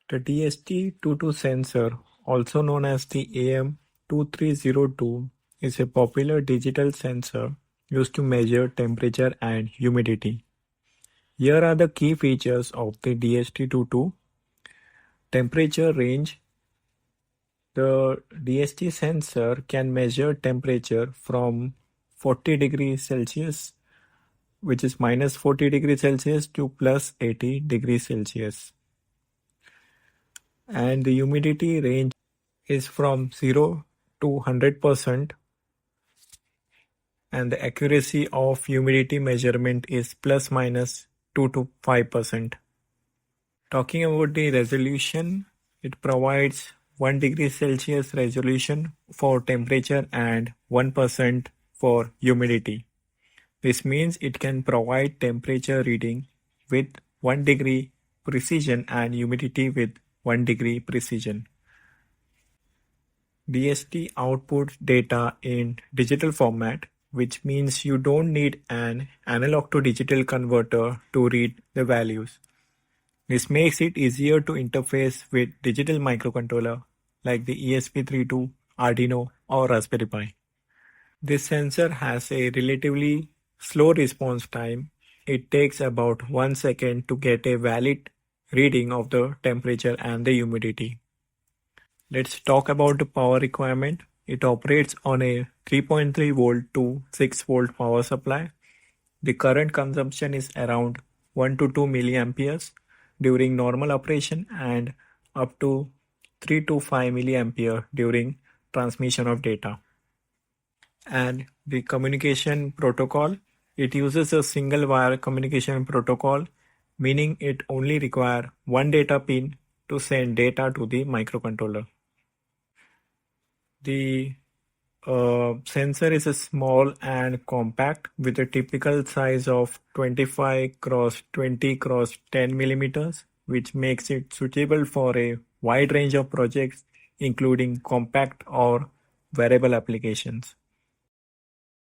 The DHT22 sensor, also known as the AM2302, is a popular digital sensor used to measure temperature and humidity. Here are the key features of the DHT22. Temperature range. The DHT sensor can measure temperature from 40 degrees Celsius, which is minus 40 degrees Celsius, to plus 80 degrees Celsius. And the humidity range is from 0 to 100%, and the accuracy of humidity measurement is plus minus 2 to 5%. Talking about the resolution, it provides 1 degree Celsius resolution for temperature and 1% for humidity. This means it can provide temperature reading with 1 degree precision and humidity with 1 degree precision. DHT outputs data in digital format, which means you don't need an analog to digital converter to read the values. This makes it easier to interface with digital microcontroller like the ESP32, Arduino, or Raspberry Pi. This sensor has a relatively slow response time. It takes about 1 second to get a valid reading of the temperature and the humidity. Let's talk about the power requirement. It operates on a 3.3 volt to 6 volt power supply. The current consumption is around 1 to 2 milliamperes during normal operation and up to 3 to 5 milliampere during transmission of data. And the communication protocol, it uses a single wire communication protocol, meaning it only requires one data pin to send data to the microcontroller. The sensor is a small and compact with a typical size of 25 cross 20 cross 10 millimeters, which makes it suitable for a wide range of projects, including compact or wearable applications.